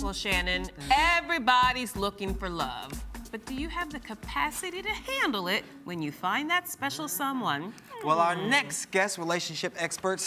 Well, Shannon, everybody's looking for love. But do you have the capacity to handle it when you find that special someone? Well, our next guest relationship expert,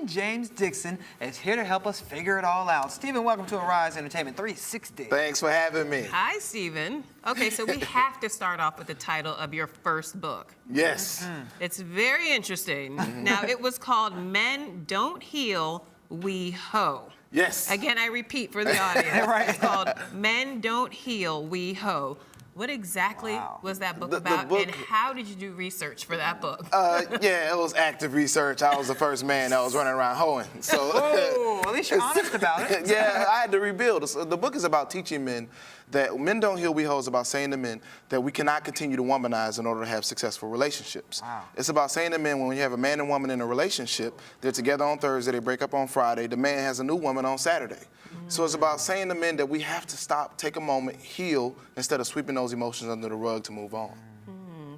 James Dixon, is here to help us figure it all out. Stephen, welcome to Arise Entertainment 360. Thanks for having me. Hi, Stephen. Okay, so we have to start off with the title of your first book. Yes. It's very interesting. Now, it was called Men Don't Heal, We Hoe. Yes. Again, I repeat for the audience. Right. It's called Men Don't Heal, We Hoe. What exactly was that book about, and how did you do research for that book? Yeah, it was active research. I was the first man that was running around hoeing. So, Oh, at least you're honest about it. Yeah, I had to rebuild. So the book is about teaching men that men don't heal, we hoe. Is about saying to men that we cannot continue to womanize in order to have successful relationships. Wow. It's about saying to men when you have a man and woman in a relationship, they're together on Thursday, they break up on Friday, the man has a new woman on Saturday. So it's about saying to men that we have to stop, take a moment, heal, instead of sweeping those emotions under the rug to move on.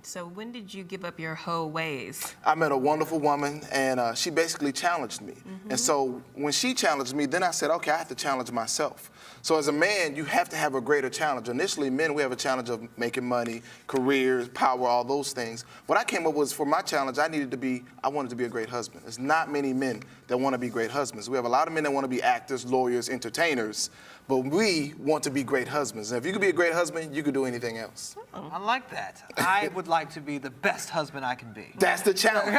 So when did you give up your hoe ways? I met a wonderful woman, and she basically challenged me. And so when she challenged me, then I said, okay, I have to challenge myself. So as a man, you have to have a greater challenge. Initially, men, we have a challenge of making money, careers, power, all those things. What I came up with for my challenge, I wanted to be a great husband. There's not many men that want to be great husbands. We have a lot of men that want to be actors, lawyers, entertainers, but we want to be great husbands. And if you could be a great husband, you could do anything else. I like that. I would like to be the best husband I can be. That's the challenge.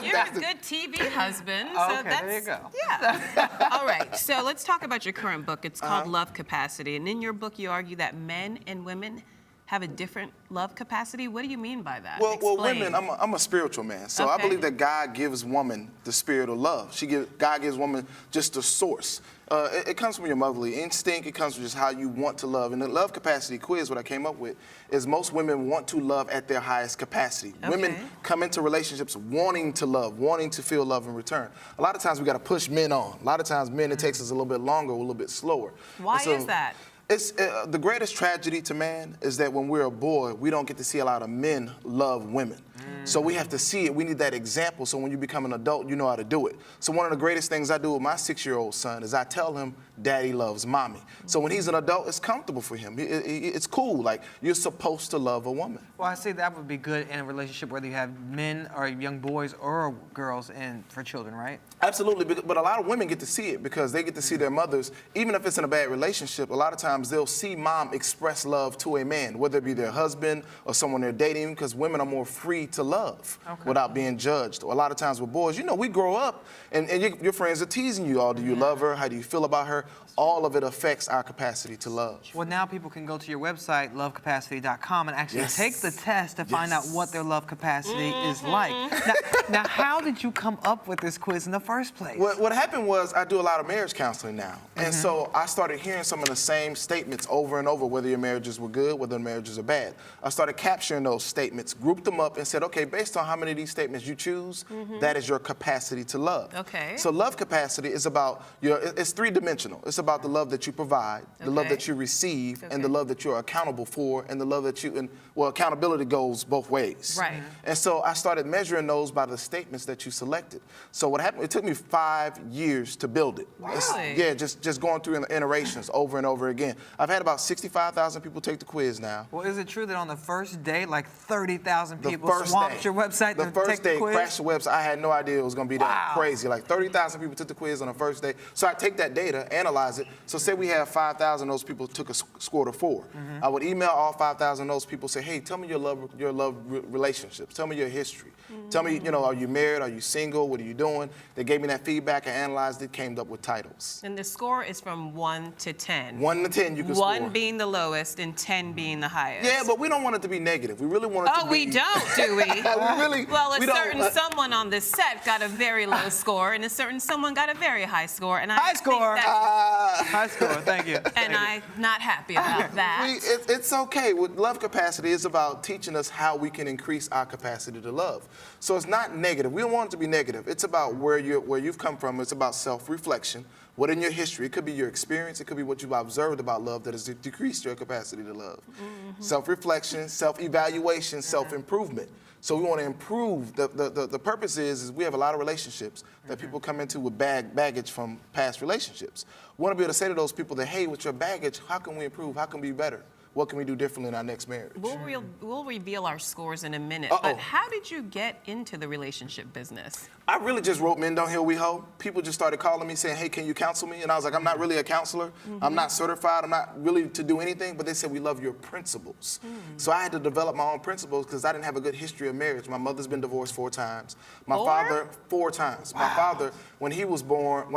You're a good TV husband. So Okay, that's, there you go. Yeah. All right, so let's talk about your current book. It's called Love Capacity. And in your book, you argue that men and women have a different love capacity. What do you mean by that? Well, Explain. women, I'm a spiritual man. So I Okay. believe that God gives woman the spirit of love. God gives woman just the source. It comes from your motherly instinct. It comes from just how you want to love. And the love capacity quiz, what I came up with, is most women want to love at their highest capacity. Okay. Women come into relationships wanting to love, wanting to feel love in return. A lot of times we got to push men on. A lot of times men, it takes us a little bit longer, a little bit slower. Why And so is that? It's the greatest tragedy to man is that when we're a boy, we don't get to see a lot of men love women. So we have to see it. We need that example. So when you become an adult, you know how to do it. So one of the greatest things I do with my 6-year-old son is I tell him, Daddy loves mommy. So when he's an adult, it's comfortable for him. It's cool. Like, you're supposed to love a woman. Well, I say that would be good in a relationship whether you have men or young boys or girls and for children, right? Absolutely, but a lot of women get to see it because they get to see their mothers, even if it's in a bad relationship, a lot of times they'll see mom express love to a man, whether it be their husband or someone they're dating, because women are more free to love without being judged. A lot of times with boys, you know, we grow up and your friends are teasing you. Do you love her? How do you feel about her? All of it affects our capacity to love. Well, now people can go to your website, lovecapacity.com, and actually take the test to find out what their love capacity is like. Now, how did you come up with this quiz in the first place? What happened was I do a lot of marriage counseling now. And so I started hearing some of the same statements over and over, whether your marriages were good, whether your marriages are bad. I started capturing those statements, grouped them up, and said, okay, based on how many of these statements you choose, that is your capacity to love. Okay. So love capacity is about, it's three-dimensional. It's about the love that you provide, the love that you receive, and the love that you're accountable for, and the love that accountability goes both ways. Right. And so I started measuring those by the statements that you selected. So what happened, it took me 5 years to build it. Really? Yeah, just going through iterations over and over again. I've had about 65,000 people take the quiz now. Well, is it true that on the first day, like 30,000 people swamped your website to take the quiz? The first day, crashed the website. I had no idea it was going to be that crazy. Like 30,000 people took the quiz on the first day. So I take that data, analyze it. So say we have 5,000 those people took a score of 4. I would email all 5,000 those people, say, hey, tell me your love relationships. Tell me your history. Tell me, are you married? Are you single? What are you doing? They gave me that feedback. I analyzed it, came up with titles. And the score is from 1 to 10. 1 to 10 you can score. 1 being the lowest and 10 being the highest. Yeah, but we don't want it to be negative. We really want it to be... Oh, we don't, do we? Well, a certain someone on this set got a very low score, and a certain someone got a very high score. And High score! High score, thank you. And I'm not happy about that. It's okay. With love capacity, it's about teaching us how we can increase our capacity to love. So it's not negative. We don't want it to be negative. It's about where you've come from. It's about self-reflection. What in your history? It could be your experience. It could be what you've observed about love that has decreased your capacity to love. Self-reflection, self-evaluation, self-improvement. So we want to improve. The purpose is we have a lot of relationships that people come into with baggage from past relationships. We want to be able to say to those people that, hey, with your baggage, how can we improve? How can we be better? What can we do differently in our next marriage? We'll reveal our scores in a minute. Uh-oh. But how did you get into the relationship business? I really just wrote Men Don't Heal, We Hoe. People just started calling me saying, hey, can you counsel me? And I was like, I'm not really a counselor. I'm not certified. I'm not really to do anything. But they said, we love your principles. So I had to develop my own principles because I didn't have a good history of marriage. My mother's been divorced 4 times. My father, 4 times. Wow. My father, when I was born,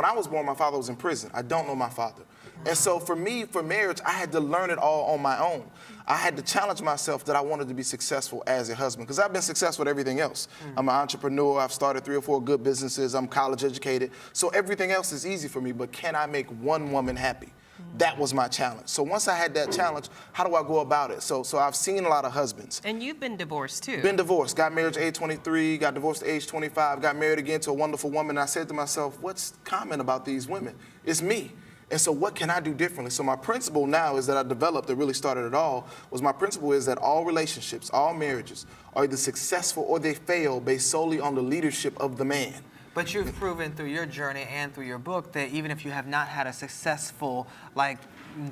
my father was in prison. I don't know my father. And so for me, for marriage, I had to learn it all on my own. I had to challenge myself that I wanted to be successful as a husband because I've been successful at everything else. I'm an entrepreneur. I've started 3 or 4 good businesses. I'm college educated. So everything else is easy for me, but can I make one woman happy? That was my challenge. So once I had that challenge, how do I go about it? So I've seen a lot of husbands. And you've been divorced too. Been divorced. Got married at age 23, got divorced at age 25, got married again to a wonderful woman. And I said to myself, what's common about these women? It's me. And so what can I do differently? So my principle now is that I developed that really started it all, was my principle is that all relationships, all marriages are either successful or they fail based solely on the leadership of the man. But you've proven through your journey and through your book that even if you have not had a successful,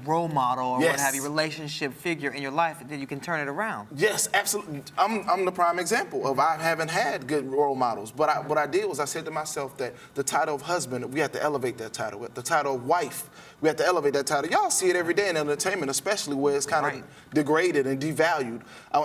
role model or what have you, relationship figure in your life, then you can turn it around. Yes, absolutely. I'm the prime example of I haven't had good role models. But what I did was I said to myself that the title of husband, we have to elevate that title. The title of wife, we have to elevate that title. Y'all see it every day in entertainment, especially where it's kind of degraded and devalued.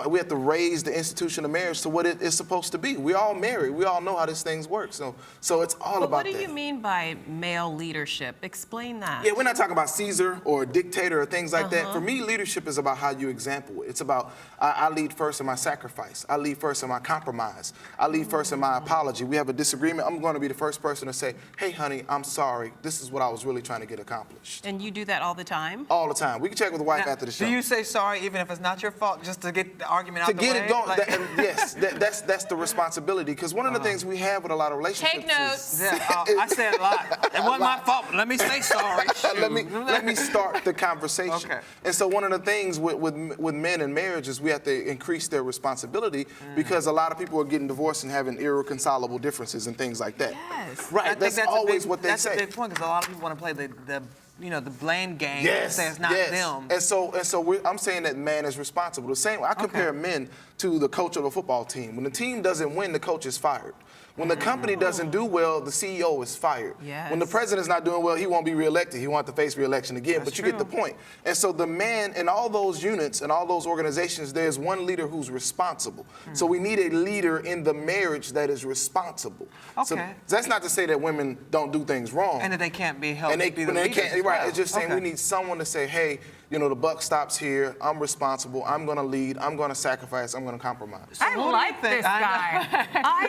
We have to raise the institution of marriage to what it is supposed to be. We all married. We all know how this thing works. So it's all about that. What do you mean by male leadership? Explain that. Yeah, we're not talking about Caesar or dictator or things like that. For me, leadership is about how you example it. It's about I lead first in my sacrifice. I lead first in my compromise. I lead first in my apology. We have a disagreement. I'm going to be the first person to say, hey, honey, I'm sorry. This is what I was really trying to get accomplished. And you do that all the time? All the time. We can check with the wife after the show. Do you say sorry even if it's not your fault, just to get the argument out the way? To get it going. Yes, that's the responsibility. Because one of the things we have with a lot of relationships Take notes. I said a lot. It wasn't my fault. Let me say sorry. Let me start the conversation. Okay. And so one of the things with men in marriage is we have to increase their responsibility because a lot of people are getting divorced and having irreconcilable differences and things like that. Yes. Right. That's always what they say. That's a big point because a lot of people want to play the blame game. Yes, and say it's not them. And so I'm saying that man is responsible. The same. I compare men to the coach of a football team. When the team doesn't win, the coach is fired. When the company doesn't do well, the CEO is fired. Yes. When the president's not doing well, he won't be reelected. He won't have to face reelection again. But you get the point. And so the man in all those units and all those organizations, there's one leader who's responsible. So we need a leader in the marriage that is responsible. Okay. So that's not to say that women don't do things wrong. And that they can't be held to be the they leaders can't, as right. well. It's just saying we need someone to say, hey, the buck stops here. I'm responsible. I'm going to lead. I'm going to sacrifice. I'm going to compromise. I like this guy. I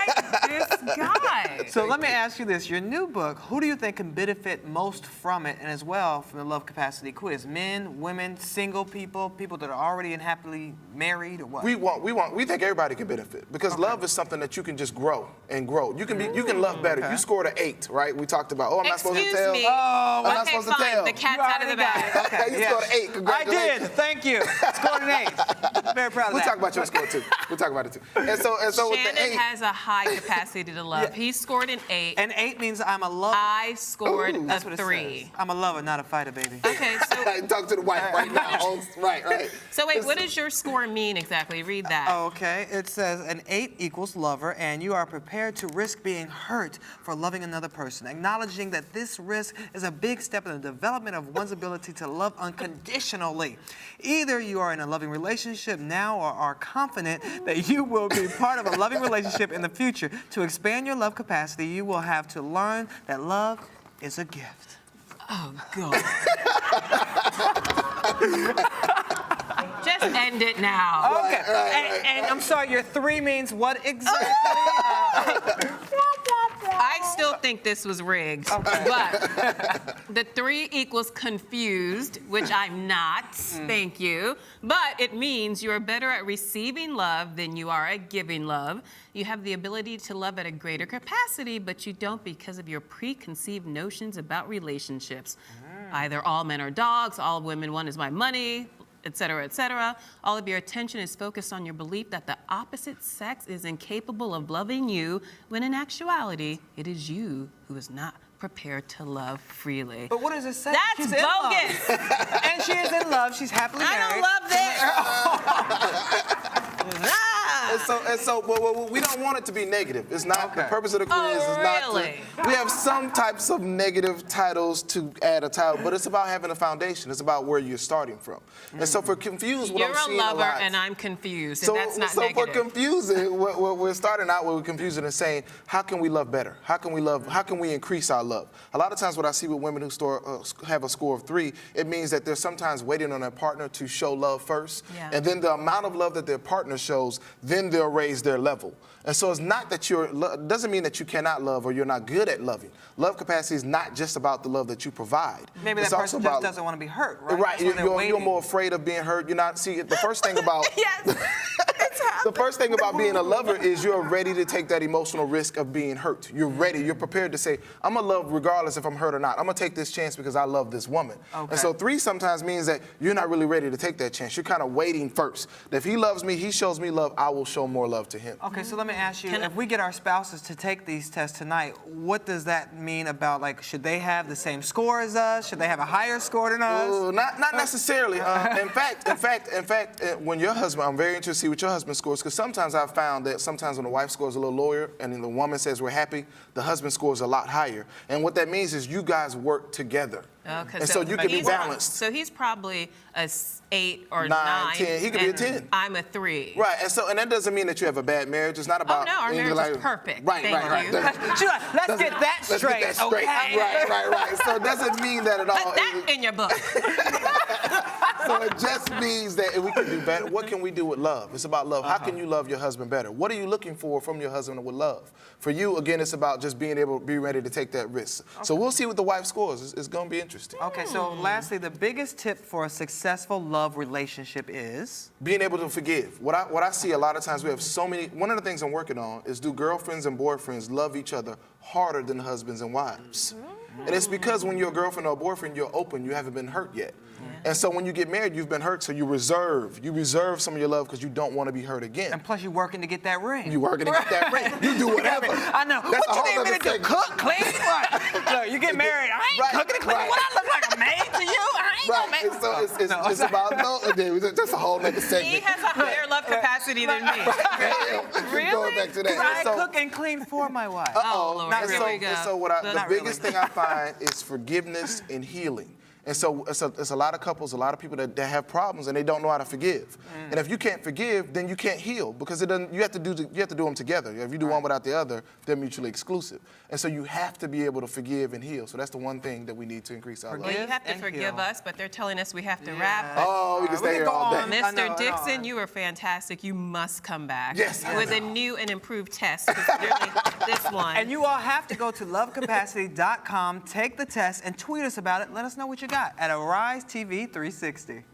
like this guy. So let me ask you this. Your new book, who do you think can benefit most from it and as well from the Love Capacity Quiz? Men, women, single people, people that are already and happily married, or what? We think everybody can benefit because love is something that you can just grow and grow. You can love better. You scored an 8, right? We talked about, I'm not supposed to tell. Me. I'm not supposed to tell. The cat's out of the bag. Okay. You scored an 8. Congratulations. I did. Thank you. Scored an 8. Very proud of We'll that. talk about your score too. We'll talk about it too. And so with the 8. Shannon has a high capacity to love. He scored an 8. And 8 means I'm a lover. I scored That's a what it 3. says. I'm a lover, not a fighter, baby. Okay, so talk to the wife right now. Right. so wait, what does your score mean exactly? Read that. Okay, it says an 8 equals lover, and you are prepared to risk being hurt for loving another person, acknowledging that this risk is a big step in the development of one's ability to love unconditionally. Either you are in a loving relationship now or are confident that you will be part of a loving relationship in the future. To expand your love capacity, you will have to learn that love is a gift. Oh, God. Just end it now. Okay, and I'm sorry, your 3 means what exactly? I still think this was rigged, but the 3 equals confused, which I'm not, thank you. But it means you are better at receiving love than you are at giving love. You have the ability to love at a greater capacity, but you don't because of your preconceived notions about relationships. Either all men are dogs, all women want is my money, etc., etc. All of your attention is focused on your belief that the opposite sex is incapable of loving you, when in actuality, it is you who is not prepared to love freely. But what does it say? That's She's in love. bogus. And she is in love. She's happily I married. don't love this. And so well, we don't want it to be negative. It's not the purpose of the quiz. Oh, is not really? to. We have some types of negative titles to add a title, but it's about having a foundation. It's about where you're starting from. And so for confused, what You're I'm seeing a lover a lot, and I'm confused, so, and that's not so negative. for confusing, what we're starting out with confusing and saying, how can we love better? How can we love? How can we increase our love? A lot of times, what I see with women who have a score of 3, it means that they're sometimes waiting on their partner to show love first, and then the amount of love that their partner shows, then they'll raise their level. And so it's not that doesn't mean that you cannot love or you're not good at loving. Love capacity is not just about the love that you provide. Maybe it's that also person just about, doesn't want to be hurt, right? Right, That's why they're you're waiting. more afraid of being hurt. You're not, see, the first thing about Yes. the first thing about being a lover is you're ready to take that emotional risk of being hurt. You're ready. You're prepared to say, I'm going to love regardless if I'm hurt or not. I'm going to take this chance because I love this woman. Okay. And so 3 sometimes means that you're not really ready to take that chance. You're kind of waiting first. That if he loves me, he shows me love, I will show more love to him. Okay, so let me ask you, if we get our spouses to take these tests tonight, what does that mean about, like, should they have the same score as us? Should they have a higher score than us? Ooh, not necessarily. In fact, when your husband, I'm very interested to see what your husband scores, because sometimes I've found that sometimes when the wife scores a little lower and then the woman says we're happy, the husband scores a lot higher. And what that means is you guys work together. Okay, and so you can be balanced. So he's probably a 8 or 9, 10. He could be a 10. I'm a 3. Right, and that doesn't mean that you have a bad marriage. It's not about. Oh no, our anything marriage like, is perfect. Right, Thank right. you. She's like, let's get that straight. Let's get that straight. Okay. Right. So it doesn't mean that at all. Put that in your book. So it just means that we can do better. What can we do with love? It's about love. How can you love your husband better? What are you looking for from your husband with love? For you, again, it's about just being able to be ready to take that risk. Okay. So we'll see what the wife scores. It's going to be interesting. Okay, so lastly, the biggest tip for a successful love relationship is? Being able to forgive. What I see a lot of times, we have so many, one of the things I'm working on is do girlfriends and boyfriends love each other harder than husbands and wives? And it's because when you're a girlfriend or a boyfriend, you're open, you haven't been hurt yet. And so when you get married, you've been hurt, so you reserve some of your love because you don't want to be hurt again. And plus, you're working to get that ring. You're working to get that ring. You do whatever. I know. That's What a you whole need me to other do? thing. Cook, clean? Right. Look, you get married. I ain't Right, cooking and cleaning. right. What I look like, a maid to you? I ain't Right, no maid. and so it's about that's a whole other segment. He has a higher love capacity than me. Really? Going back to that. I And so- cook and clean for my wife. Oh, Lord, and here so, we go. and so the Not biggest really. thing I find is forgiveness and healing. And so it's a lot of couples, a lot of people that have problems and they don't know how to forgive. And if you can't forgive, then you can't heal because it doesn't. You have to do them together. If you do one without the other, they're mutually exclusive. And so you have to be able to forgive and heal. So that's the one thing that we need to increase our Well, love. you have to and forgive heal. us, but they're telling us we have to wrap. Oh, we can stay here all day. I know, I Mr. know. Dixon, you were fantastic. You must come back Yes, I with a new and improved test, particularly this one. And you all have to go to lovecapacity.com, take the test, and tweet us about it. Let us know what you got at Arise TV 360.